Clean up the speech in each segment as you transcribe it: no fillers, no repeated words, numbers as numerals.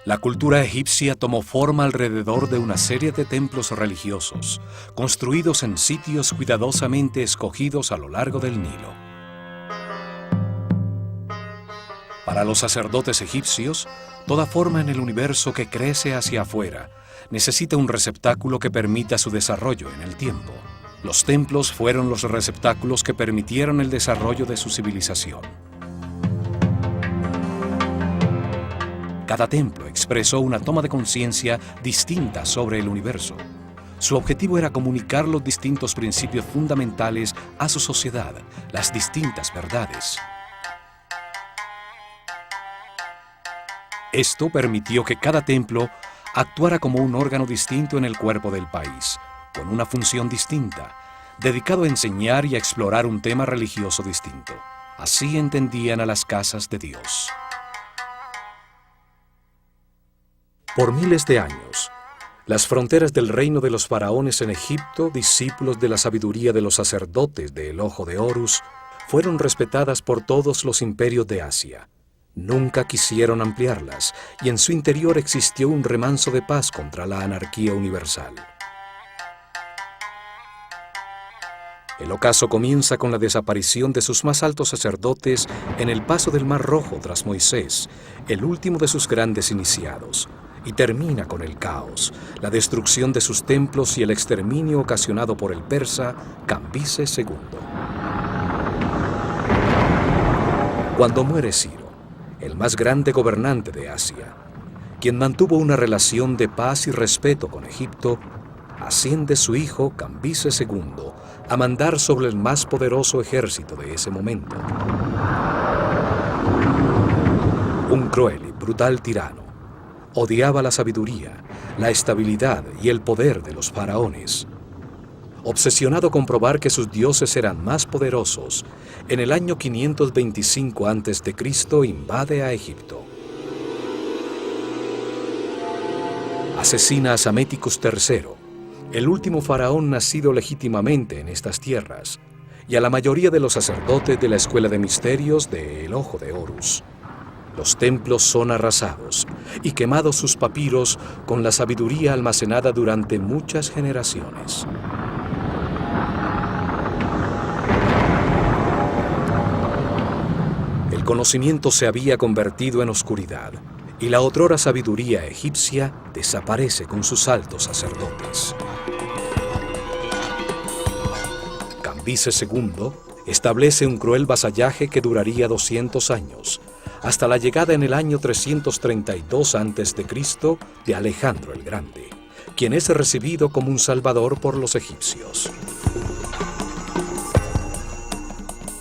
La cultura egipcia tomó forma alrededor de una serie de templos religiosos, construidos en sitios cuidadosamente escogidos a lo largo del Nilo. Para los sacerdotes egipcios, toda forma en el universo que crece hacia afuera necesita un receptáculo que permita su desarrollo en el tiempo. Los templos fueron los receptáculos que permitieron el desarrollo de su civilización. Cada templo expresó una toma de conciencia distinta sobre el universo. Su objetivo era comunicar los distintos principios fundamentales a su sociedad, las distintas verdades. Esto permitió que cada templo actuara como un órgano distinto en el cuerpo del país, con una función distinta, dedicado a enseñar y a explorar un tema religioso distinto. Así entendían a las casas de Dios. Por miles de años, las fronteras del reino de los faraones en Egipto, discípulos de la sabiduría de los sacerdotes del Ojo de Horus, fueron respetadas por todos los imperios de Asia. Nunca quisieron ampliarlas, y en su interior existió un remanso de paz contra la anarquía universal. El ocaso comienza con la desaparición de sus más altos sacerdotes en el paso del Mar Rojo tras Moisés, el último de sus grandes iniciados, y termina con el caos, la destrucción de sus templos y el exterminio ocasionado por el persa Cambises II. Cuando muere Ciro, el más grande gobernante de Asia, quien mantuvo una relación de paz y respeto con Egipto, asciende su hijo Cambises II a mandar sobre el más poderoso ejército de ese momento. Un cruel y brutal tirano. Odiaba la sabiduría, la estabilidad y el poder de los faraones. Obsesionado con probar que sus dioses eran más poderosos, en el año 525 a.C. invade a Egipto. Asesina a Psaméticus III, el último faraón nacido legítimamente en estas tierras, y a la mayoría de los sacerdotes de la escuela de misterios de El Ojo de Horus. Los templos son arrasados y quemados sus papiros con la sabiduría almacenada durante muchas generaciones. El conocimiento se había convertido en oscuridad y la otrora sabiduría egipcia desaparece con sus altos sacerdotes. Cambises II establece un cruel vasallaje que duraría 200 años, hasta la llegada en el año 332 a.C. de Alejandro el Grande, quien es recibido como un salvador por los egipcios.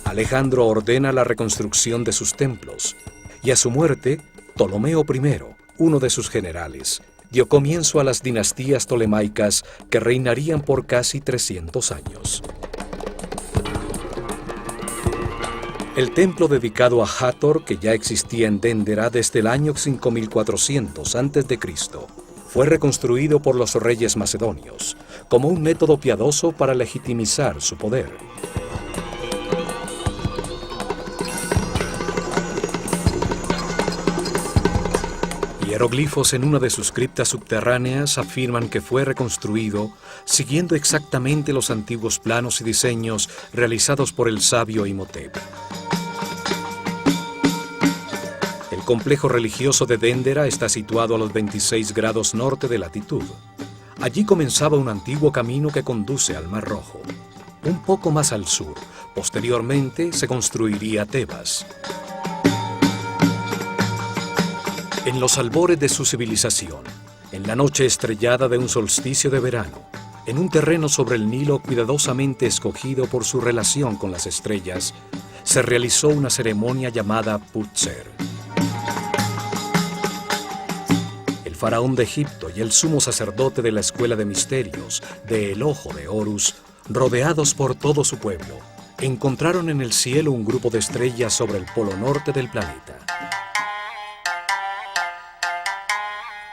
Alejandro ordena la reconstrucción de sus templos, y a su muerte, Ptolomeo I, uno de sus generales, dio comienzo a las dinastías ptolemaicas que reinarían por casi 300 años. El templo dedicado a Hathor, que ya existía en Déndera desde el año 5400 a.C., fue reconstruido por los reyes macedonios como un método piadoso para legitimizar su poder. Hieroglifos en una de sus criptas subterráneas afirman que fue reconstruido siguiendo exactamente los antiguos planos y diseños realizados por el sabio Imhotep. El complejo religioso de Déndera está situado a los 26 grados norte de latitud. Allí comenzaba un antiguo camino que conduce al Mar Rojo. Un poco más al sur, posteriormente se construiría Tebas. En los albores de su civilización, en la noche estrellada de un solsticio de verano, en un terreno sobre el Nilo cuidadosamente escogido por su relación con las estrellas, se realizó una ceremonia llamada Putzer. El faraón de Egipto y el sumo sacerdote de la escuela de misterios de El Ojo de Horus, rodeados por todo su pueblo, encontraron en el cielo un grupo de estrellas sobre el polo norte del planeta.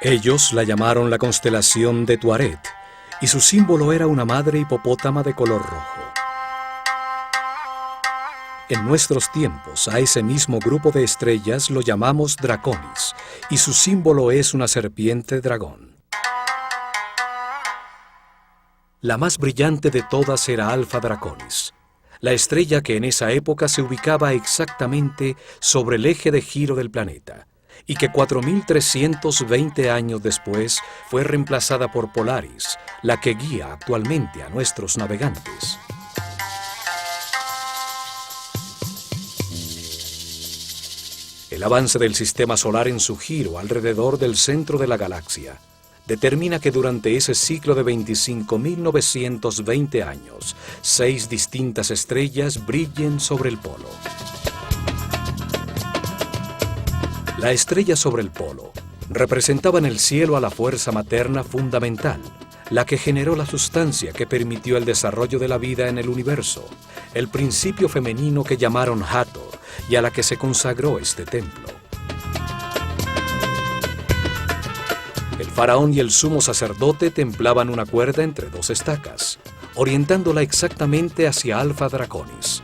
Ellos la llamaron la constelación de Tuaret, y su símbolo era una madre hipopótama de color rojo. En nuestros tiempos, a ese mismo grupo de estrellas lo llamamos Draconis, y su símbolo es una serpiente dragón. La más brillante de todas era Alfa Draconis, la estrella que en esa época se ubicaba exactamente sobre el eje de giro del planeta, y que 4.320 años después fue reemplazada por Polaris, la que guía actualmente a nuestros navegantes. El avance del sistema solar en su giro alrededor del centro de la galaxia determina que durante ese ciclo de 25.920 años, 6 distintas estrellas brillen sobre el polo. La estrella sobre el polo representaba en el cielo a la fuerza materna fundamental, la que generó la sustancia que permitió el desarrollo de la vida en el universo, el principio femenino que llamaron Hathor y a la que se consagró este templo. El faraón y el sumo sacerdote templaban una cuerda entre 2 estacas, orientándola exactamente hacia Alfa Draconis.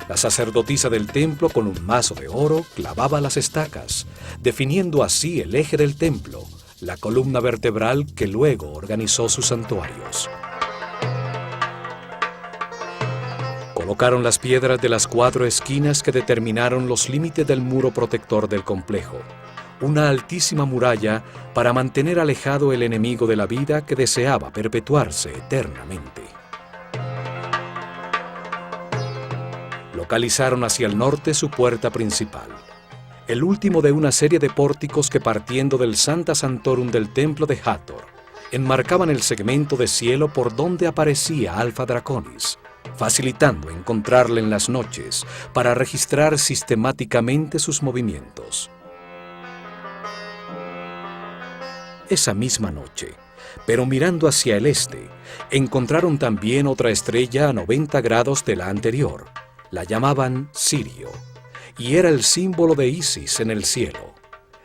La sacerdotisa del templo con un mazo de oro clavaba las estacas, definiendo así el eje del templo, la columna vertebral que luego organizó sus santuarios. Colocaron las piedras de las 4 esquinas que determinaron los límites del muro protector del complejo, una altísima muralla para mantener alejado el enemigo de la vida que deseaba perpetuarse eternamente. Localizaron hacia el norte su puerta principal, el último de una serie de pórticos que, partiendo del Sancta Sanctorum del templo de Hathor, enmarcaban el segmento de cielo por donde aparecía Alfa Draconis, facilitando encontrarle en las noches para registrar sistemáticamente sus movimientos. Esa misma noche, pero mirando hacia el este, encontraron también otra estrella a 90 grados de la anterior. La llamaban Sirio, y era el símbolo de Isis en el cielo.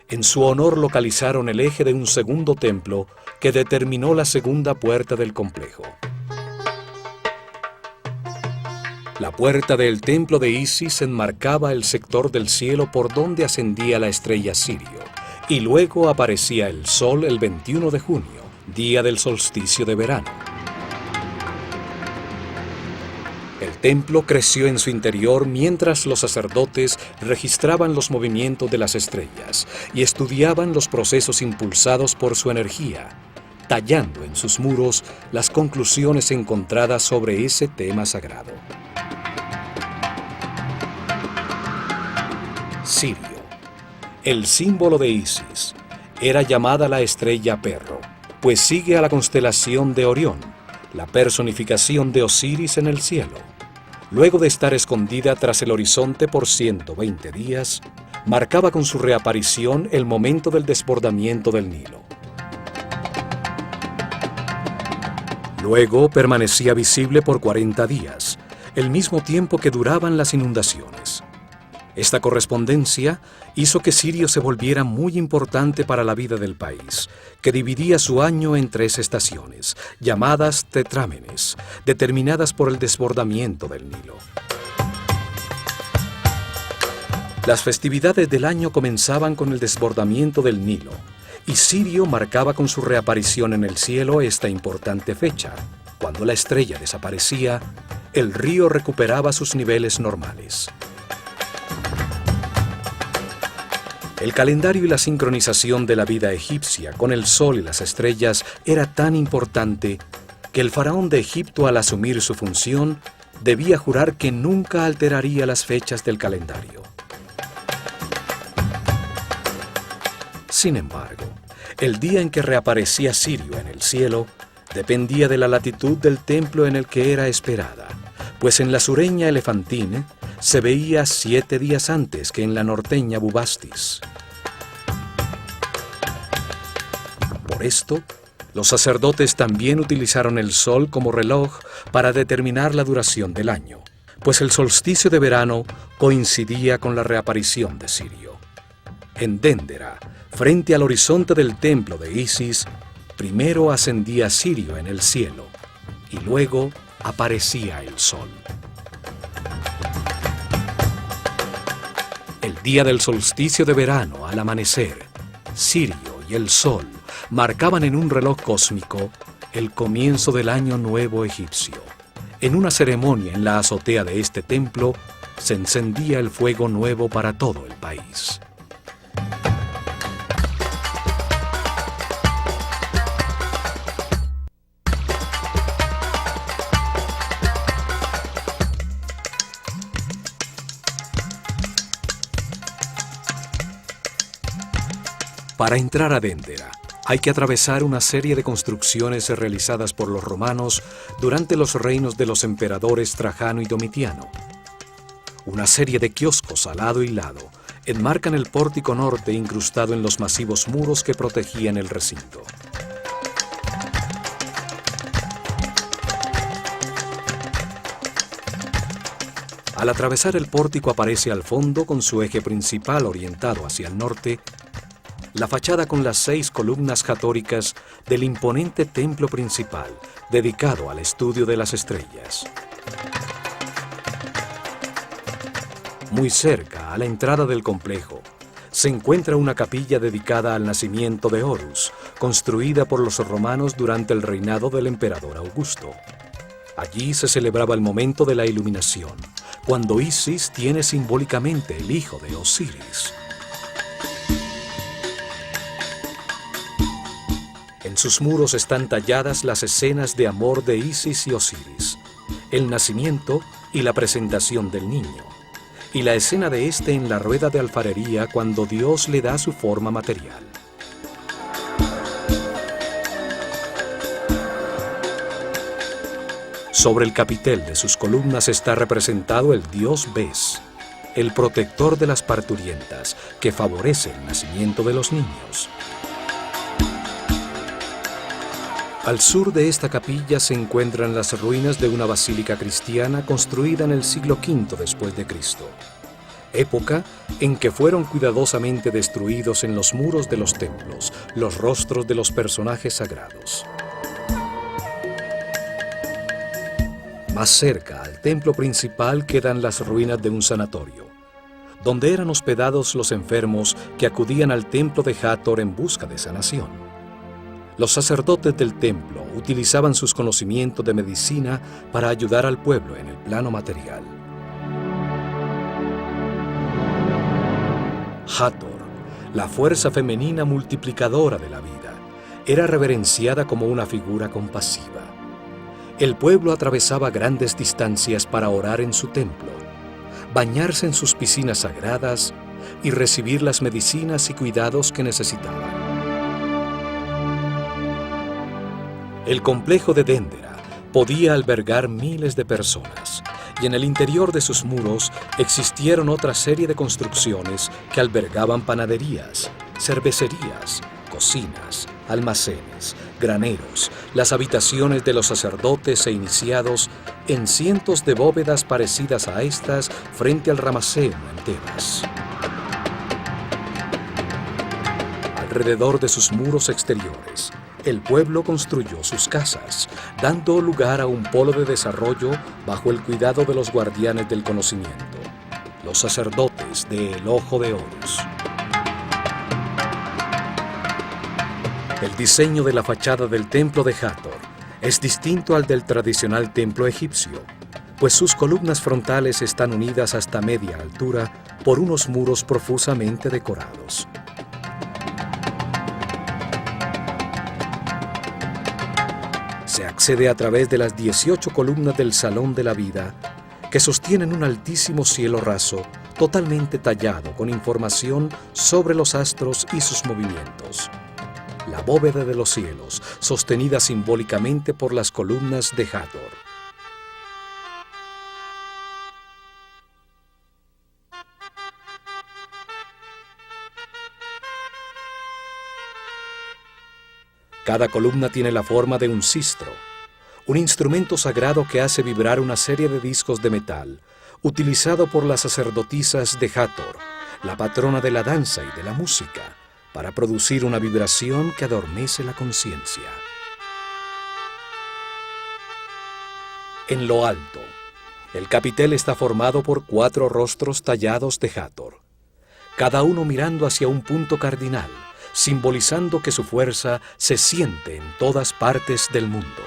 En su honor localizaron el eje de un segundo templo que determinó la segunda puerta del complejo. La puerta del templo de Isis enmarcaba el sector del cielo por donde ascendía la estrella Sirio, y luego aparecía el sol el 21 de junio, día del solsticio de verano. El templo creció en su interior mientras los sacerdotes registraban los movimientos de las estrellas y estudiaban los procesos impulsados por su energía, tallando en sus muros las conclusiones encontradas sobre ese tema sagrado. Sirio, el símbolo de Isis, era llamada la estrella perro, pues sigue a la constelación de Orión, la personificación de Osiris en el cielo. Luego de estar escondida tras el horizonte por 120 días, marcaba con su reaparición el momento del desbordamiento del Nilo. Luego permanecía visible por 40 días, el mismo tiempo que duraban las inundaciones. Esta correspondencia hizo que Sirio se volviera muy importante para la vida del país, que dividía su año en 3 estaciones, llamadas tetrámenes, determinadas por el desbordamiento del Nilo. Las festividades del año comenzaban con el desbordamiento del Nilo, y Sirio marcaba con su reaparición en el cielo esta importante fecha. Cuando la estrella desaparecía, el río recuperaba sus niveles normales. El calendario y la sincronización de la vida egipcia con el sol y las estrellas era tan importante que el faraón de Egipto, al asumir su función, debía jurar que nunca alteraría las fechas del calendario. Sin embargo, el día en que reaparecía Sirio en el cielo dependía de la latitud del templo en el que era esperada, pues en la sureña Elefantine se veía 7 días antes que en la norteña Bubastis. Por esto, los sacerdotes también utilizaron el sol como reloj para determinar la duración del año, pues el solsticio de verano coincidía con la reaparición de Sirio. En Déndera, frente al horizonte del templo de Isis, primero ascendía Sirio en el cielo y luego aparecía el sol. El día del solsticio de verano, al amanecer, Sirio y el Sol marcaban en un reloj cósmico el comienzo del año nuevo egipcio. En una ceremonia en la azotea de este templo se encendía el fuego nuevo para todo el país. Para entrar a Déndera, hay que atravesar una serie de construcciones realizadas por los romanos durante los reinos de los emperadores Trajano y Domitiano. Una serie de kioscos al lado y lado enmarcan el pórtico norte incrustado en los masivos muros que protegían el recinto. Al atravesar el pórtico aparece al fondo, con su eje principal orientado hacia el norte, la fachada con las 6 columnas jatóricas del imponente templo principal, dedicado al estudio de las estrellas. Muy cerca, a la entrada del complejo, se encuentra una capilla dedicada al nacimiento de Horus, construida por los romanos durante el reinado del emperador Augusto. Allí se celebraba el momento de la iluminación, cuando Isis tiene simbólicamente el hijo de Osiris. En sus muros están talladas las escenas de amor de Isis y Osiris, el nacimiento y la presentación del niño, y la escena de este en la rueda de alfarería cuando Dios le da su forma material. Sobre el capitel de sus columnas está representado el dios Bes, el protector de las parturientas, que favorece el nacimiento de los niños. Al sur de esta capilla se encuentran las ruinas de una basílica cristiana construida en el siglo V después de Cristo, época en que fueron cuidadosamente destruidos en los muros de los templos los rostros de los personajes sagrados. Más cerca al templo principal quedan las ruinas de un sanatorio, donde eran hospedados los enfermos que acudían al templo de Hathor en busca de sanación. Los sacerdotes del templo utilizaban sus conocimientos de medicina para ayudar al pueblo en el plano material. Hathor, la fuerza femenina multiplicadora de la vida, era reverenciada como una figura compasiva. El pueblo atravesaba grandes distancias para orar en su templo, bañarse en sus piscinas sagradas y recibir las medicinas y cuidados que necesitaban. El complejo de Déndera podía albergar miles de personas, y en el interior de sus muros existieron otra serie de construcciones que albergaban panaderías, cervecerías, cocinas, almacenes, graneros, las habitaciones de los sacerdotes e iniciados en cientos de bóvedas parecidas a estas frente al Rameseo en Tebas. Alrededor de sus muros exteriores, el pueblo construyó sus casas, dando lugar a un polo de desarrollo bajo el cuidado de los guardianes del conocimiento, los sacerdotes del Ojo de Horus. El diseño de la fachada del templo de Hathor es distinto al del tradicional templo egipcio, pues sus columnas frontales están unidas hasta media altura por unos muros profusamente decorados. Se accede a través de las 18 columnas del Salón de la Vida, que sostienen un altísimo cielo raso, totalmente tallado con información sobre los astros y sus movimientos. La bóveda de los cielos, sostenida simbólicamente por las columnas de Hathor. Cada columna tiene la forma de un sistro, un instrumento sagrado que hace vibrar una serie de discos de metal, utilizado por las sacerdotisas de Hathor, la patrona de la danza y de la música, para producir una vibración que adormece la conciencia. En lo alto, el capitel está formado por 4 rostros tallados de Hathor, cada uno mirando hacia un punto cardinal, simbolizando que su fuerza se siente en todas partes del mundo.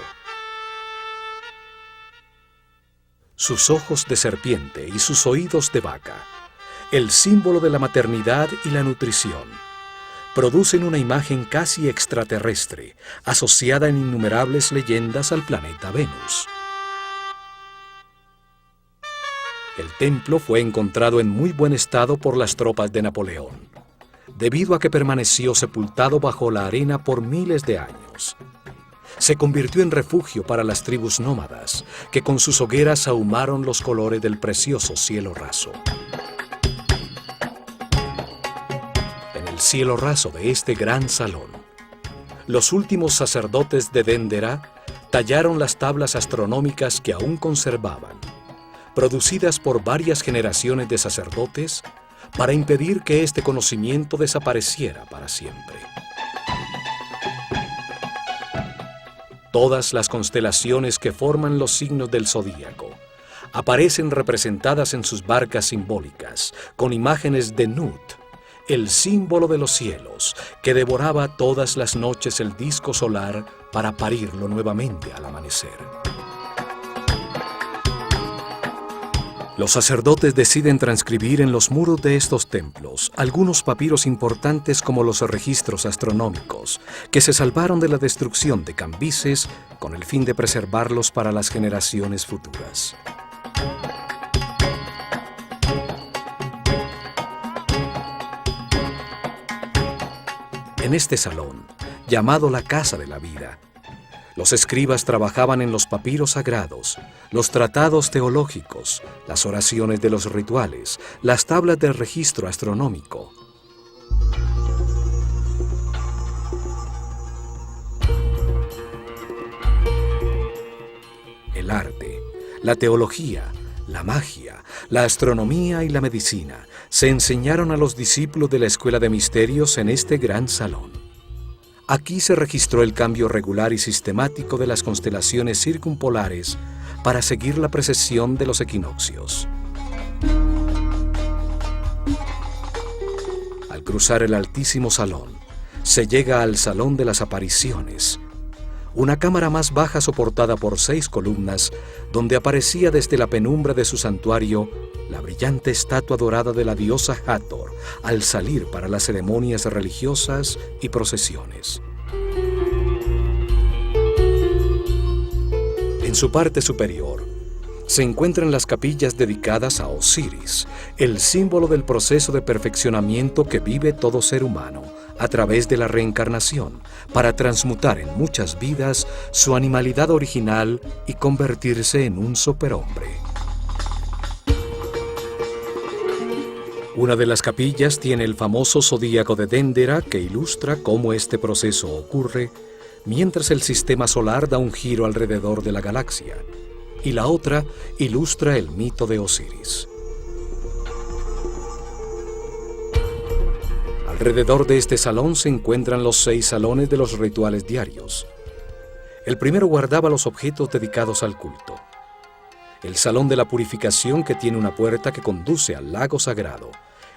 Sus ojos de serpiente y sus oídos de vaca, el símbolo de la maternidad y la nutrición, producen una imagen casi extraterrestre, asociada en innumerables leyendas al planeta Venus. El templo fue encontrado en muy buen estado por las tropas de Napoleón, debido a que permaneció sepultado bajo la arena por miles de años. Se convirtió en refugio para las tribus nómadas, que con sus hogueras ahumaron los colores del precioso cielo raso. En el cielo raso de este gran salón, los últimos sacerdotes de Dendera tallaron las tablas astronómicas que aún conservaban, producidas por varias generaciones de sacerdotes, para impedir que este conocimiento desapareciera para siempre. Todas las constelaciones que forman los signos del zodíaco aparecen representadas en sus barcas simbólicas, con imágenes de Nut, el símbolo de los cielos, que devoraba todas las noches el disco solar para parirlo nuevamente al amanecer. Los sacerdotes deciden transcribir en los muros de estos templos algunos papiros importantes como los registros astronómicos, que se salvaron de la destrucción de Cambises con el fin de preservarlos para las generaciones futuras. En este salón, llamado la Casa de la Vida, los escribas trabajaban en los papiros sagrados, los tratados teológicos, las oraciones de los rituales, las tablas del registro astronómico. El arte, la teología, la magia, la astronomía y la medicina se enseñaron a los discípulos de la Escuela de Misterios en este gran salón. Aquí se registró el cambio regular y sistemático de las constelaciones circumpolares para seguir la precesión de los equinoccios. Al cruzar el altísimo salón, se llega al Salón de las Apariciones, una cámara más baja soportada por 6 columnas, donde aparecía desde la penumbra de su santuario la brillante estatua dorada de la diosa Hathor al salir para las ceremonias religiosas y procesiones. En su parte superior se encuentran las capillas dedicadas a Osiris, el símbolo del proceso de perfeccionamiento que vive todo ser humano a través de la reencarnación, para transmutar en muchas vidas su animalidad original y convertirse en un superhombre. Una de las capillas tiene el famoso zodíaco de Dendera, que ilustra cómo este proceso ocurre mientras el sistema solar da un giro alrededor de la galaxia, y la otra ilustra el mito de Osiris. Alrededor de este salón se encuentran los 6 salones de los rituales diarios. El primero guardaba los objetos dedicados al culto. El salón de la purificación, que tiene una puerta que conduce al lago sagrado,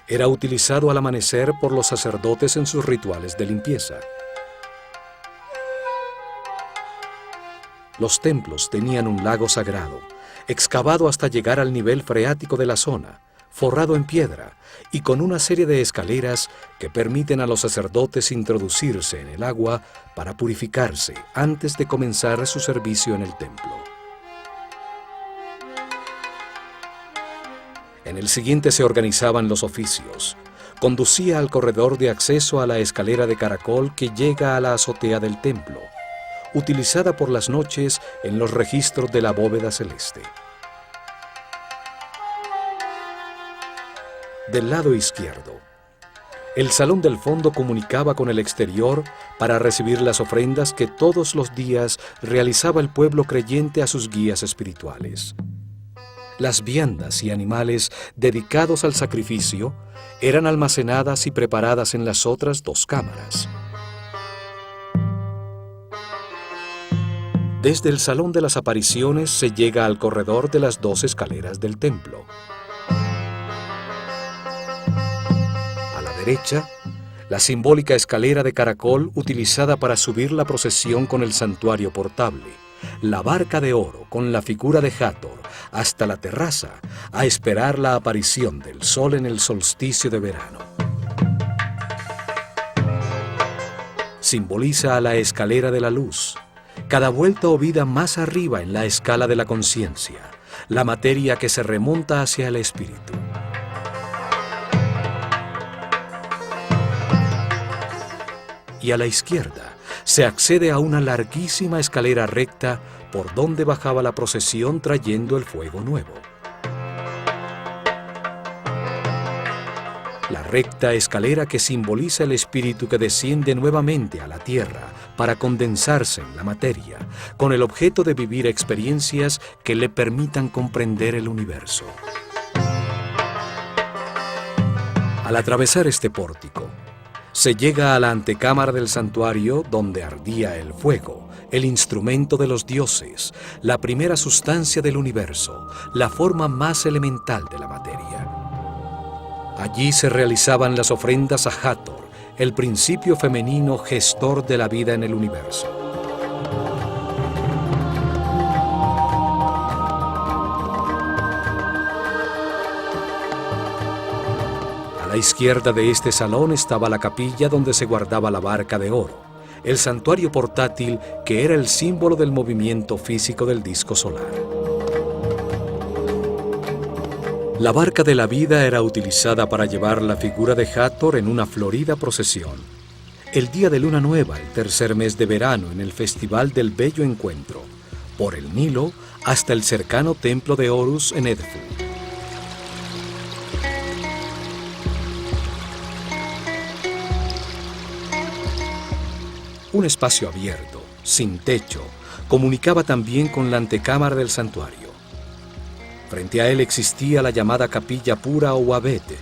era utilizado al amanecer por los sacerdotes en sus rituales de limpieza. Los templos tenían un lago sagrado, excavado hasta llegar al nivel freático de la zona, forrado en piedra y con una serie de escaleras que permiten a los sacerdotes introducirse en el agua para purificarse antes de comenzar su servicio en el templo. En el siguiente se organizaban los oficios. Conducía al corredor de acceso a la escalera de caracol que llega a la azotea del templo, utilizada por las noches en los registros de la bóveda celeste. Del lado izquierdo, el salón del fondo comunicaba con el exterior para recibir las ofrendas que todos los días realizaba el pueblo creyente a sus guías espirituales. Las viandas y animales dedicados al sacrificio eran almacenadas y preparadas en las otras 2 cámaras. Desde el Salón de las Apariciones se llega al corredor de las 2 escaleras del templo. A la derecha, La simbólica escalera de caracol utilizada para subir la procesión con el santuario portable, la barca de oro con la figura de Hathor hasta la terraza a esperar la aparición del sol en el solsticio de verano. Simboliza a la escalera de la luz, cada vuelta o vida más arriba en la escala de la conciencia, la materia que se remonta hacia el espíritu. Y a la izquierda se accede a una larguísima escalera recta por donde bajaba la procesión trayendo el fuego nuevo. La recta escalera que simboliza el espíritu que desciende nuevamente a la tierra para condensarse en la materia, con el objeto de vivir experiencias que le permitan comprender el universo. Al atravesar este pórtico, se llega a la antecámara del santuario donde ardía el fuego, el instrumento de los dioses, la primera sustancia del universo, la forma más elemental de la materia. Allí se realizaban las ofrendas a Hathor, el principio femenino gestor de la vida en el universo. A la izquierda de este salón estaba la capilla donde se guardaba la barca de oro, el santuario portátil que era el símbolo del movimiento físico del disco solar. La barca de la vida era utilizada para llevar la figura de Hathor en una florida procesión. El día de luna nueva, el tercer mes de verano, en el Festival del Bello Encuentro, por el Nilo hasta el cercano templo de Horus en Edfu. Un espacio abierto, sin techo, comunicaba también con la antecámara del santuario. Frente a él existía la llamada capilla pura o abete.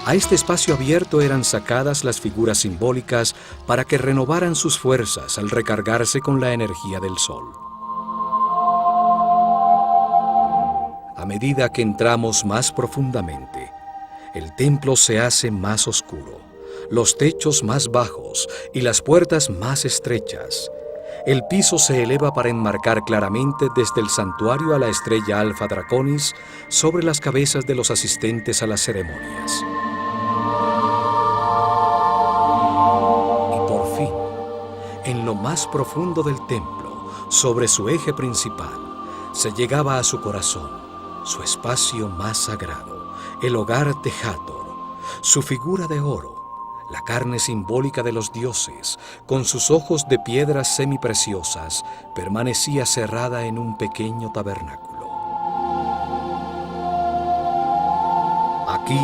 A este espacio abierto eran sacadas las figuras simbólicas para que renovaran sus fuerzas al recargarse con la energía del sol. A medida que entramos más profundamente, el templo se hace más oscuro, los techos más bajos y las puertas más estrechas. El piso se eleva para enmarcar claramente desde el santuario a la estrella Alfa Draconis sobre las cabezas de los asistentes a las ceremonias. Y por fin, en lo más profundo del templo, sobre su eje principal, se llegaba a su corazón, su espacio más sagrado, el hogar de Hathor, su figura de oro, la carne simbólica de los dioses, con sus ojos de piedras semipreciosas, permanecía cerrada en un pequeño tabernáculo. Aquí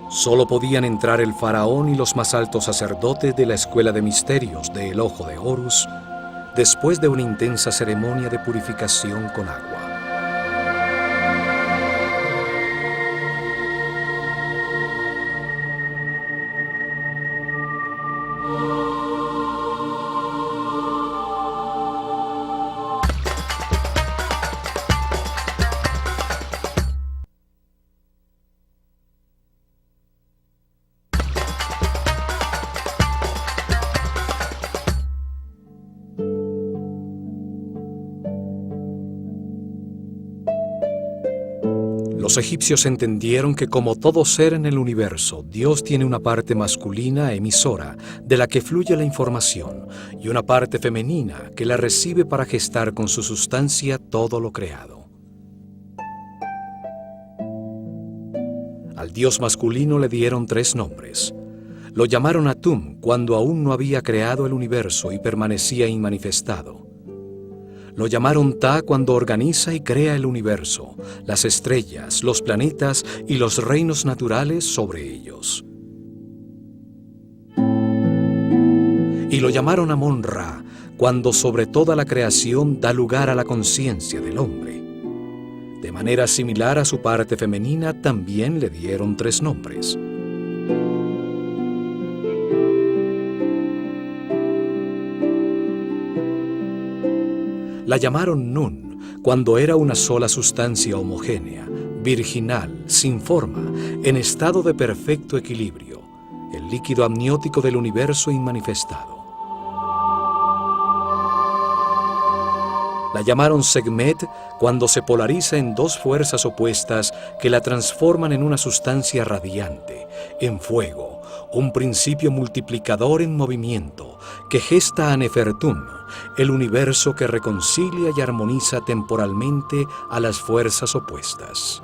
solo podían entrar el faraón y los más altos sacerdotes de la escuela de misterios del Ojo de Horus, después de una intensa ceremonia de purificación con agua. Los egipcios entendieron que como todo ser en el universo, Dios tiene una parte masculina emisora de la que fluye la información y una parte femenina que la recibe para gestar con su sustancia todo lo creado. Al Dios masculino le dieron 3 nombres. Lo llamaron Atum cuando aún no había creado el universo y permanecía inmanifestado. Lo llamaron Ta cuando organiza y crea el universo, las estrellas, los planetas y los reinos naturales sobre ellos. Y lo llamaron Amon-Ra cuando sobre toda la creación da lugar a la conciencia del hombre. De manera similar a su parte femenina, también le dieron 3 nombres. La llamaron Nun, cuando era una sola sustancia homogénea, virginal, sin forma, en estado de perfecto equilibrio, el líquido amniótico del universo inmanifestado. La llamaron Sekhmet cuando se polariza en dos fuerzas opuestas que la transforman en una sustancia radiante, en fuego, un principio multiplicador en movimiento que gesta a Nefertum, el universo que reconcilia y armoniza temporalmente a las fuerzas opuestas.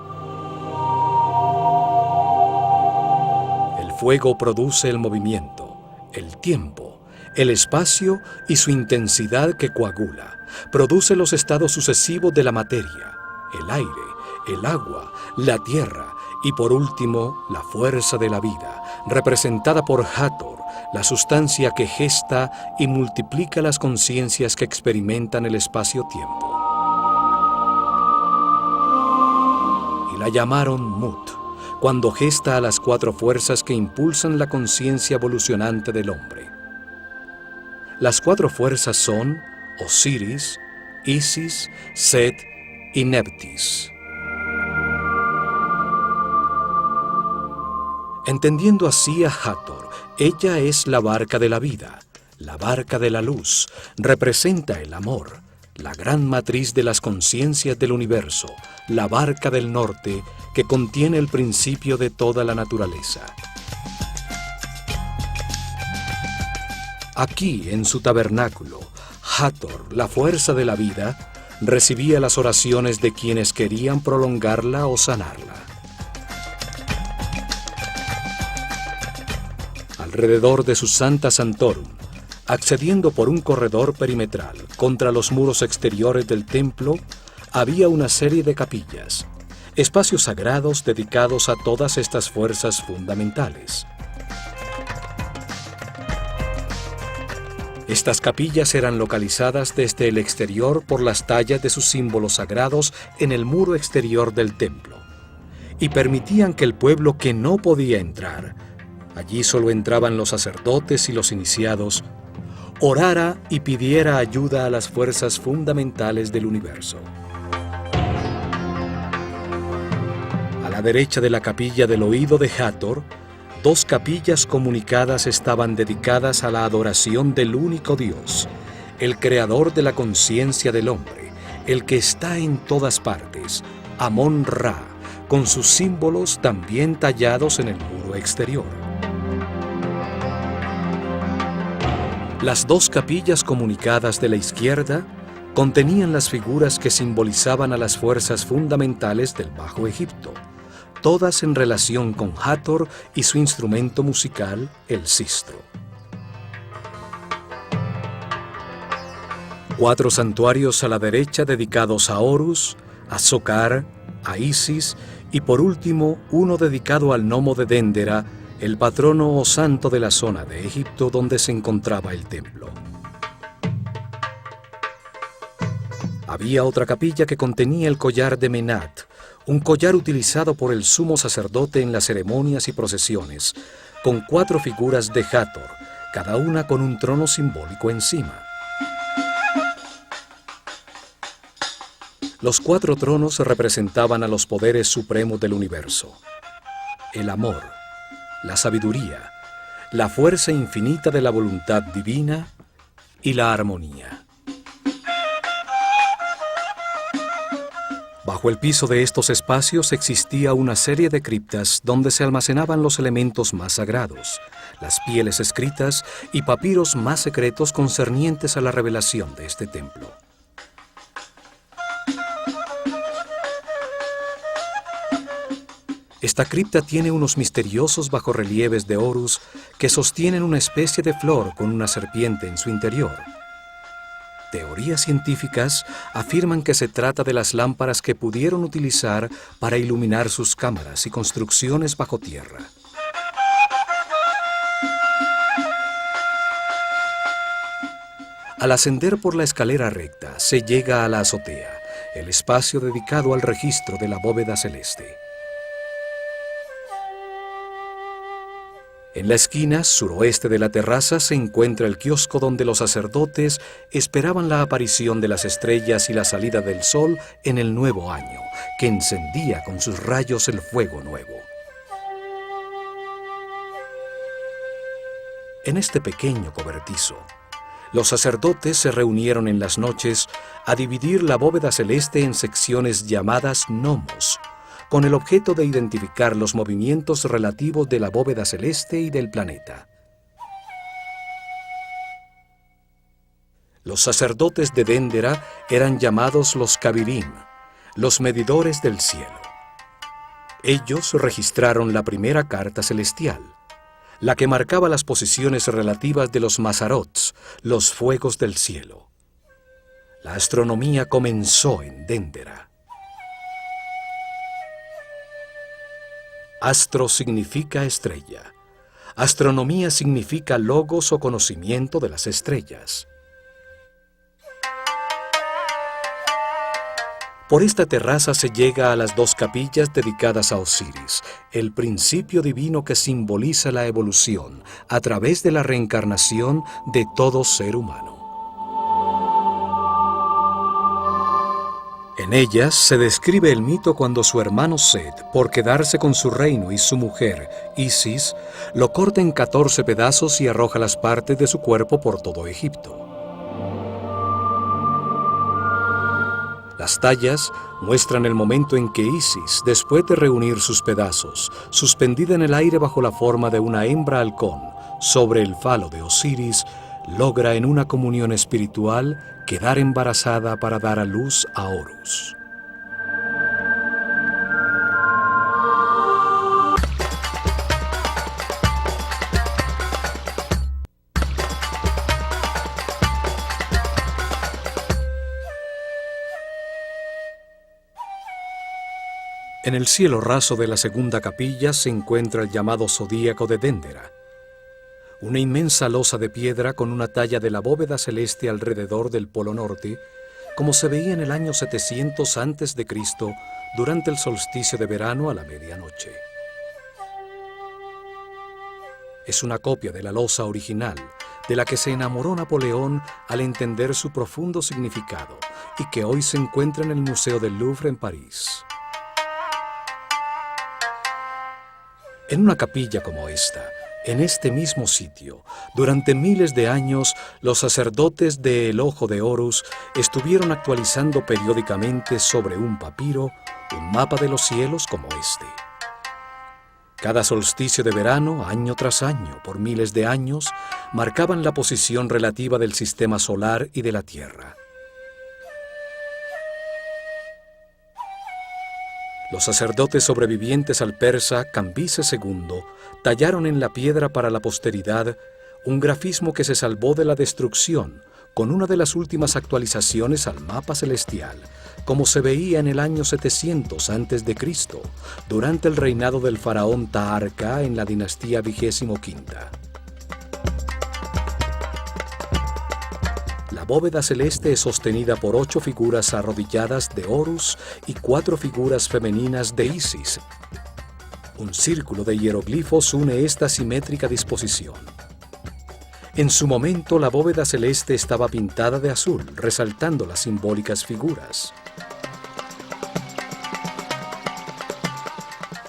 El fuego produce el movimiento, el tiempo, el espacio y su intensidad que coagula. Produce los estados sucesivos de la materia, el aire, el agua, la tierra y por último la fuerza de la vida, representada por Hathor, la sustancia que gesta y multiplica las conciencias que experimentan el espacio-tiempo. Y la llamaron Mut, cuando gesta a las cuatro fuerzas que impulsan la conciencia evolucionante del hombre. Las cuatro fuerzas son Osiris, Isis, Set y Neptis. Entendiendo así a Hathor, ella es la barca de la vida, la barca de la luz, representa el amor, la gran matriz de las conciencias del universo, la barca del norte que contiene el principio de toda la naturaleza. Aquí, en su tabernáculo, Hathor, la fuerza de la vida, recibía las oraciones de quienes querían prolongarla o sanarla. Alrededor de su Santa Santorum, accediendo por un corredor perimetral contra los muros exteriores del templo, había una serie de capillas, espacios sagrados dedicados a todas estas fuerzas fundamentales. Estas capillas eran localizadas desde el exterior por las tallas de sus símbolos sagrados en el muro exterior del templo, y permitían que el pueblo que no podía entrar, allí solo entraban los sacerdotes y los iniciados, orara y pidiera ayuda a las fuerzas fundamentales del universo. A la derecha de la capilla del oído de Hathor, dos capillas comunicadas estaban dedicadas a la adoración del único Dios, el creador de la conciencia del hombre, el que está en todas partes, Amón-Ra, con sus símbolos también tallados en el muro exterior. Las dos capillas comunicadas de la izquierda contenían las figuras que simbolizaban a las fuerzas fundamentales del Bajo Egipto, todas en relación con Hathor y su instrumento musical, el sistro. 4 santuarios a la derecha dedicados a Horus, a Sokar, a Isis y por último uno dedicado al gnomo de Déndera, el patrono o santo de la zona de Egipto donde se encontraba el templo. Había otra capilla que contenía el collar de Menat, un collar utilizado por el sumo sacerdote en las ceremonias y procesiones, con 4 figuras de Hathor, cada una con un trono simbólico encima. Los 4 tronos representaban a los poderes supremos del universo: el amor, la sabiduría, la fuerza infinita de la voluntad divina y la armonía. Bajo el piso de estos espacios existía una serie de criptas donde se almacenaban los elementos más sagrados, las pieles escritas y papiros más secretos concernientes a la revelación de este templo. Esta cripta tiene unos misteriosos bajorrelieves de Horus que sostienen una especie de flor con una serpiente en su interior. Teorías científicas afirman que se trata de las lámparas que pudieron utilizar para iluminar sus cámaras y construcciones bajo tierra. Al ascender por la escalera recta, se llega a la azotea, el espacio dedicado al registro de la bóveda celeste. En la esquina suroeste de la terraza se encuentra el kiosco donde los sacerdotes esperaban la aparición de las estrellas y la salida del sol en el nuevo año, que encendía con sus rayos el fuego nuevo. En este pequeño cobertizo, los sacerdotes se reunieron en las noches a dividir la bóveda celeste en secciones llamadas gnomos, con el objeto de identificar los movimientos relativos de la bóveda celeste y del planeta. Los sacerdotes de Déndera eran llamados los Kabirim, los medidores del cielo. Ellos registraron la primera carta celestial, la que marcaba las posiciones relativas de los Mazarots, los fuegos del cielo. La astronomía comenzó en Déndera. Astro significa estrella. Astronomía significa logos o conocimiento de las estrellas. Por esta terraza se llega a las dos capillas dedicadas a Osiris, el principio divino que simboliza la evolución a través de la reencarnación de todo ser humano. En ellas se describe el mito cuando su hermano Set, por quedarse con su reino y su mujer, Isis, lo corta en 14 pedazos y arroja las partes de su cuerpo por todo Egipto. Las tallas muestran el momento en que Isis, después de reunir sus pedazos, suspendida en el aire bajo la forma de una hembra halcón, sobre el falo de Osiris, logra en una comunión espiritual quedar embarazada para dar a luz a Horus. En el cielo raso de la segunda capilla se encuentra el llamado zodíaco de Déndera, una inmensa losa de piedra con una talla de la bóveda celeste alrededor del polo norte, como se veía en el año 700 a.C. durante el solsticio de verano a la medianoche. Es una copia de la losa original, de la que se enamoró Napoleón al entender su profundo significado y que hoy se encuentra en el Museo del Louvre en París. En una capilla como esta, en este mismo sitio, durante miles de años, los sacerdotes de El Ojo de Horus estuvieron actualizando periódicamente sobre un papiro un mapa de los cielos como este. Cada solsticio de verano, año tras año, por miles de años, marcaban la posición relativa del sistema solar y de la Tierra. Los sacerdotes sobrevivientes al persa Cambises II tallaron en la piedra para la posteridad un grafismo que se salvó de la destrucción con una de las últimas actualizaciones al mapa celestial, como se veía en el año 700 a.C., durante el reinado del faraón Taharqa en la dinastía 25. La bóveda celeste es sostenida por 8 figuras arrodilladas de Horus y 4 figuras femeninas de Isis. Un círculo de hieroglifos une esta simétrica disposición. En su momento, la bóveda celeste estaba pintada de azul, resaltando las simbólicas figuras.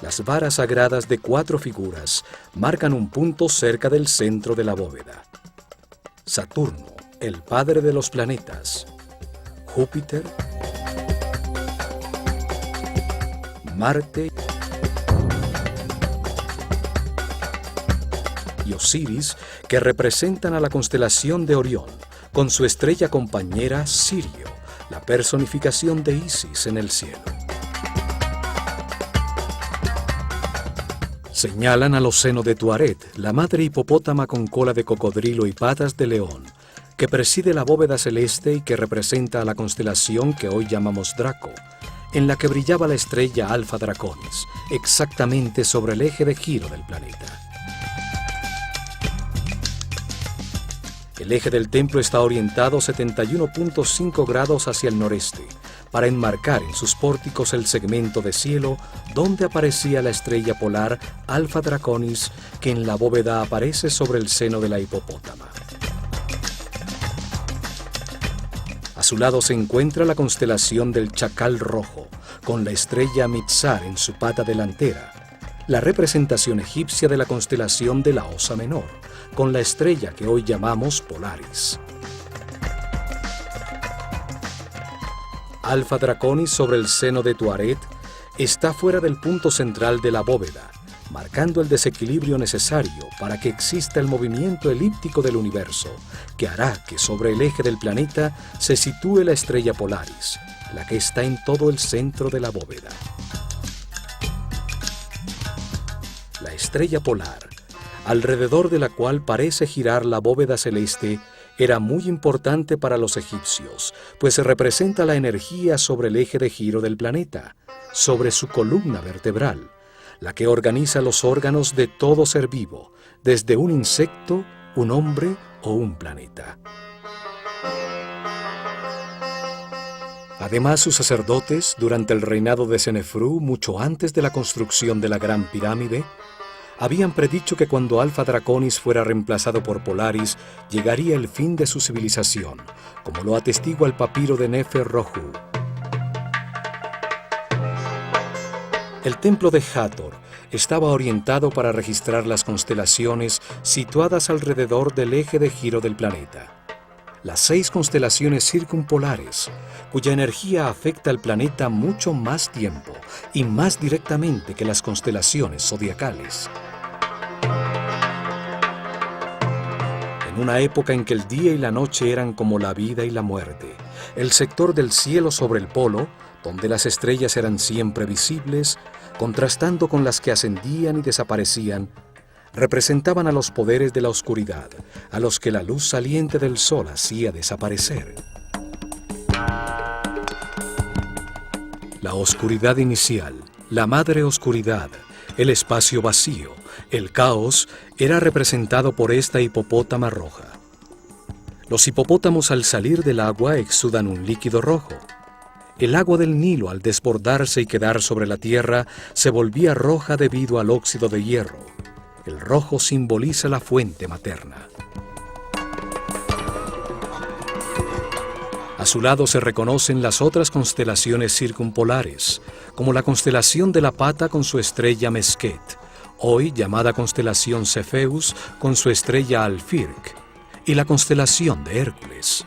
Las varas sagradas de 4 figuras marcan un punto cerca del centro de la bóveda. Saturno, el padre de los planetas, Júpiter, Marte y Osiris, que representan a la constelación de Orión, con su estrella compañera Sirio, la personificación de Isis en el cielo. Señalan al océano de Tuaret, la madre hipopótama con cola de cocodrilo y patas de león, que preside la bóveda celeste y que representa a la constelación que hoy llamamos Draco, en la que brillaba la estrella Alfa Draconis, exactamente sobre el eje de giro del planeta. El eje del templo está orientado 71.5 grados hacia el noreste, para enmarcar en sus pórticos el segmento de cielo donde aparecía la estrella polar Alpha Draconis, que en la bóveda aparece sobre el seno de la hipopótama. A su lado se encuentra la constelación del Chacal Rojo, con la estrella Mitzar en su pata delantera, la representación egipcia de la constelación de la Osa Menor, con la estrella que hoy llamamos Polaris. Alpha Draconis sobre el seno de Tuaret está fuera del punto central de la bóveda, marcando el desequilibrio necesario para que exista el movimiento elíptico del universo, que hará que sobre el eje del planeta se sitúe la estrella Polaris, la que está en todo el centro de la bóveda. La estrella polar, alrededor de la cual parece girar la bóveda celeste, era muy importante para los egipcios, pues representa la energía sobre el eje de giro del planeta, sobre su columna vertebral, la que organiza los órganos de todo ser vivo, desde un insecto, un hombre o un planeta. Además, sus sacerdotes, durante el reinado de Senefrú, mucho antes de la construcción de la Gran Pirámide, habían predicho que cuando Alpha Draconis fuera reemplazado por Polaris, llegaría el fin de su civilización, como lo atestigua el papiro de Nefer Rohu. El templo de Hathor estaba orientado para registrar las constelaciones situadas alrededor del eje de giro del planeta. Las 6 constelaciones circumpolares, cuya energía afecta al planeta mucho más tiempo y más directamente que las constelaciones zodiacales. En una época en que el día y la noche eran como la vida y la muerte, el sector del cielo sobre el polo, donde las estrellas eran siempre visibles, contrastando con las que ascendían y desaparecían, representaban a los poderes de la oscuridad, a los que la luz saliente del sol hacía desaparecer. La oscuridad inicial, la madre oscuridad, el espacio vacío, el caos, era representado por esta hipopótama roja. Los hipopótamos al salir del agua exudan un líquido rojo. El agua del Nilo, al desbordarse y quedar sobre la tierra, se volvía roja debido al óxido de hierro. El rojo simboliza la fuente materna. A su lado se reconocen las otras constelaciones circumpolares, como la constelación de la Pata con su estrella Mesquet, hoy llamada constelación Cefeus con su estrella Alfirc, y la constelación de Hércules.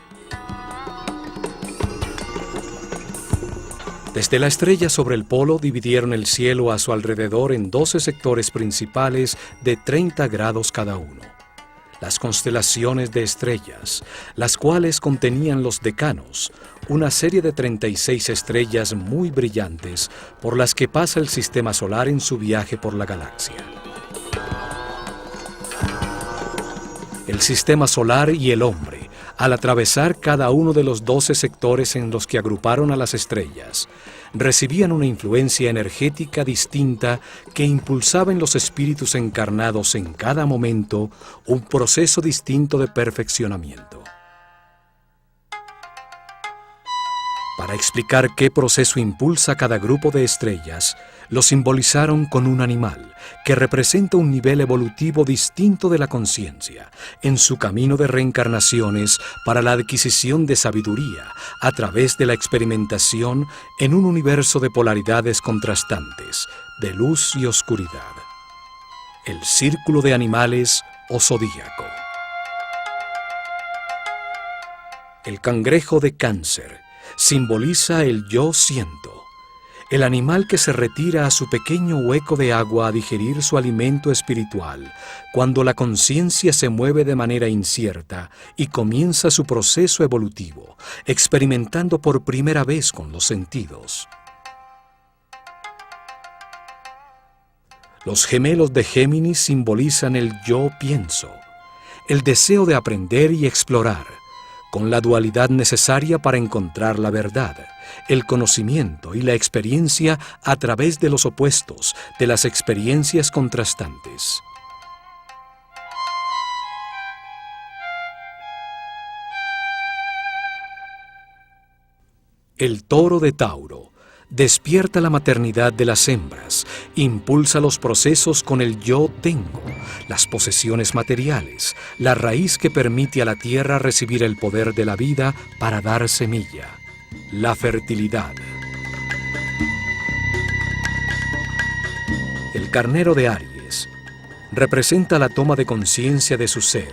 Desde la estrella sobre el polo dividieron el cielo a su alrededor en 12 sectores principales de 30 grados cada uno. Las constelaciones de estrellas, las cuales contenían los decanos, una serie de 36 estrellas muy brillantes por las que pasa el sistema solar en su viaje por la galaxia. El sistema solar y el hombre, al atravesar cada uno de los 12 sectores en los que agruparon a las estrellas, recibían una influencia energética distinta que impulsaba en los espíritus encarnados en cada momento un proceso distinto de perfeccionamiento. Para explicar qué proceso impulsa cada grupo de estrellas, lo simbolizaron con un animal que representa un nivel evolutivo distinto de la conciencia en su camino de reencarnaciones para la adquisición de sabiduría a través de la experimentación en un universo de polaridades contrastantes, de luz y oscuridad. El círculo de animales o zodíaco. El cangrejo de Cáncer simboliza el yo siento, el animal que se retira a su pequeño hueco de agua a digerir su alimento espiritual, cuando la conciencia se mueve de manera incierta y comienza su proceso evolutivo, experimentando por primera vez con los sentidos. Los gemelos de Géminis simbolizan el yo pienso, el deseo de aprender y explorar, con la dualidad necesaria para encontrar la verdad, el conocimiento y la experiencia a través de los opuestos, de las experiencias contrastantes. El toro de Tauro despierta la maternidad de las hembras, impulsa los procesos con el yo tengo, las posesiones materiales, la raíz que permite a la tierra recibir el poder de la vida para dar semilla, la fertilidad. El carnero de Aries representa la toma de conciencia de su ser,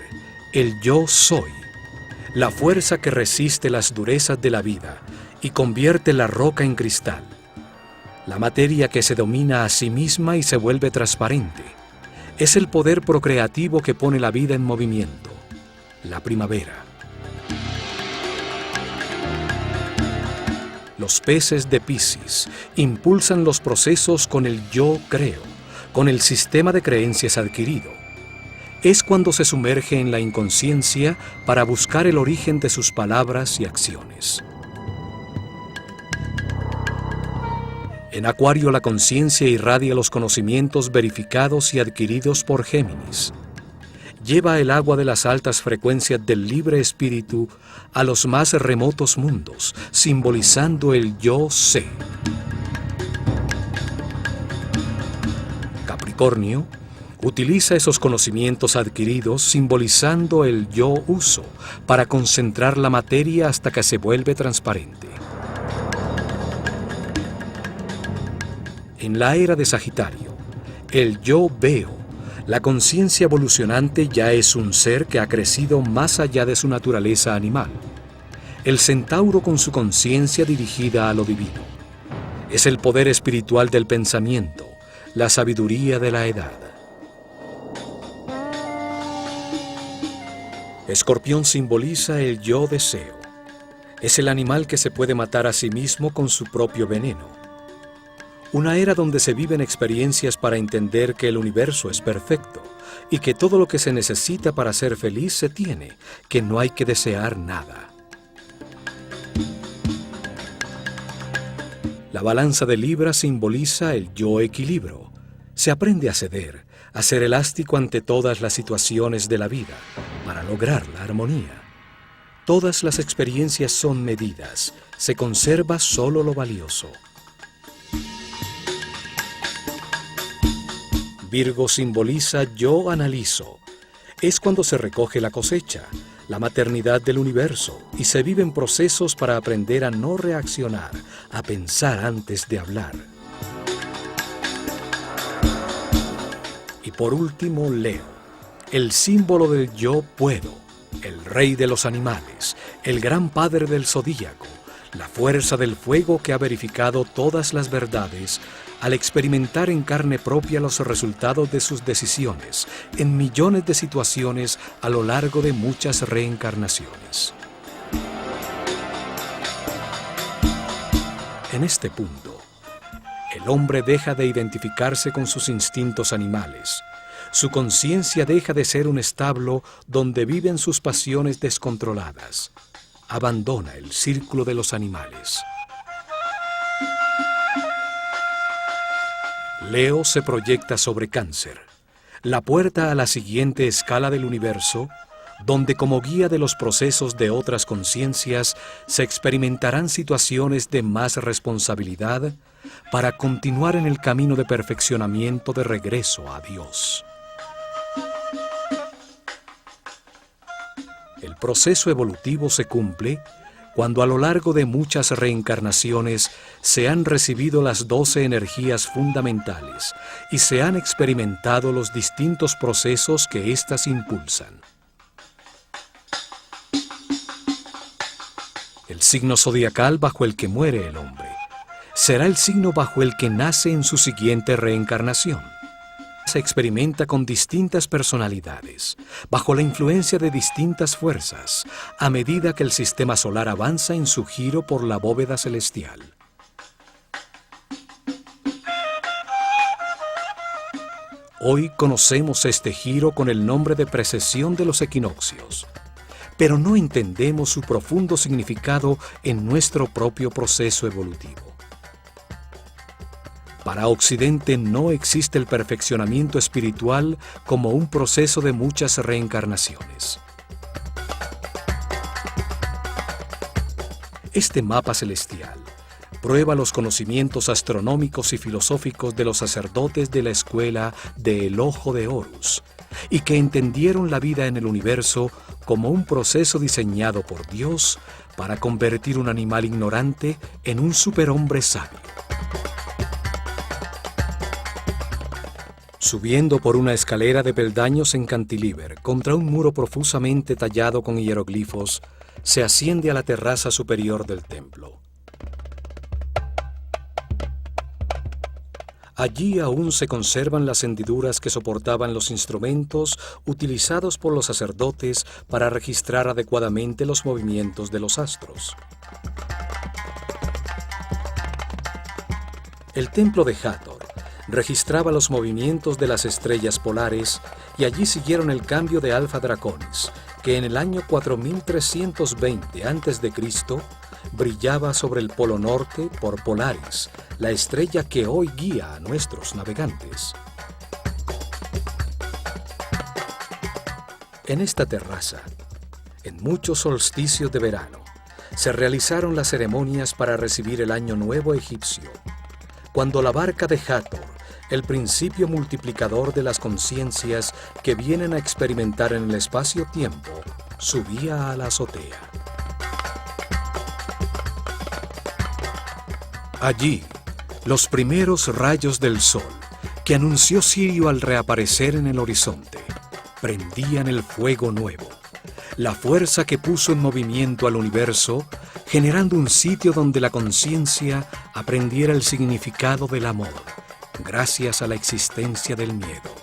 el yo soy, la fuerza que resiste las durezas de la vida y convierte la roca en cristal, la materia que se domina a sí misma y se vuelve transparente. Es el poder procreativo que pone la vida en movimiento, la primavera. Los peces de Piscis impulsan los procesos con el yo creo, con el sistema de creencias adquirido. Es cuando se sumerge en la inconsciencia para buscar el origen de sus palabras y acciones. En Acuario la conciencia irradia los conocimientos verificados y adquiridos por Géminis. Lleva el agua de las altas frecuencias del libre espíritu a los más remotos mundos, simbolizando el yo sé. Capricornio utiliza esos conocimientos adquiridos simbolizando el yo uso para concentrar la materia hasta que se vuelve transparente. En la era de Sagitario, el yo veo, la conciencia evolucionante ya es un ser que ha crecido más allá de su naturaleza animal. El centauro con su conciencia dirigida a lo divino. Es el poder espiritual del pensamiento, la sabiduría de la edad. Escorpión simboliza el yo deseo. Es el animal que se puede matar a sí mismo con su propio veneno. Una era donde se viven experiencias para entender que el universo es perfecto y que todo lo que se necesita para ser feliz se tiene, que no hay que desear nada. La balanza de Libra simboliza el yo equilibrio. Se aprende a ceder, a ser elástico ante todas las situaciones de la vida, para lograr la armonía. Todas las experiencias son medidas, se conserva solo lo valioso. Virgo simboliza yo analizo. Es cuando se recoge la cosecha, la maternidad del universo, y se viven procesos para aprender a no reaccionar, a pensar antes de hablar. Y por último, Leo, el símbolo del yo puedo, el rey de los animales, el gran padre del zodíaco, la fuerza del fuego que ha verificado todas las verdades al experimentar en carne propia los resultados de sus decisiones en millones de situaciones a lo largo de muchas reencarnaciones. En este punto, el hombre deja de identificarse con sus instintos animales. Su conciencia deja de ser un establo donde viven sus pasiones descontroladas. Abandona el círculo de los animales. Leo se proyecta sobre Cáncer, la puerta a la siguiente escala del universo, donde como guía de los procesos de otras conciencias se experimentarán situaciones de más responsabilidad para continuar en el camino de perfeccionamiento de regreso a Dios. El proceso evolutivo se cumple cuando a lo largo de muchas reencarnaciones se han recibido las 12 energías fundamentales y se han experimentado los distintos procesos que éstas impulsan. El signo zodiacal bajo el que muere el hombre será el signo bajo el que nace en su siguiente reencarnación. Se experimenta con distintas personalidades, bajo la influencia de distintas fuerzas, a medida que el sistema solar avanza en su giro por la bóveda celestial. Hoy conocemos este giro con el nombre de precesión de los equinoccios, pero no entendemos su profundo significado en nuestro propio proceso evolutivo. Para Occidente no existe el perfeccionamiento espiritual como un proceso de muchas reencarnaciones. Este mapa celestial prueba los conocimientos astronómicos y filosóficos de los sacerdotes de la escuela de El Ojo de Horus, y que entendieron la vida en el universo como un proceso diseñado por Dios para convertir un animal ignorante en un superhombre sabio. Subiendo por una escalera de peldaños en cantilever contra un muro profusamente tallado con hieroglifos, se asciende a la terraza superior del templo. Allí aún se conservan las hendiduras que soportaban los instrumentos utilizados por los sacerdotes para registrar adecuadamente los movimientos de los astros. El templo de Hathor registraba los movimientos de las estrellas polares y allí siguieron el cambio de Alfa Draconis, que en el año 4320 a.C. brillaba sobre el polo norte por Polaris, la estrella que hoy guía a nuestros navegantes. En esta terraza, en muchos solsticios de verano, se realizaron las ceremonias para recibir el Año Nuevo egipcio, cuando la barca de Hathor, el principio multiplicador de las conciencias que vienen a experimentar en el espacio-tiempo, subía a la azotea. Allí, los primeros rayos del sol, que anunció Sirio al reaparecer en el horizonte, prendían el fuego nuevo, la fuerza que puso en movimiento al universo, generando un sitio donde la conciencia aprendiera el significado del amor, gracias a la existencia del miedo.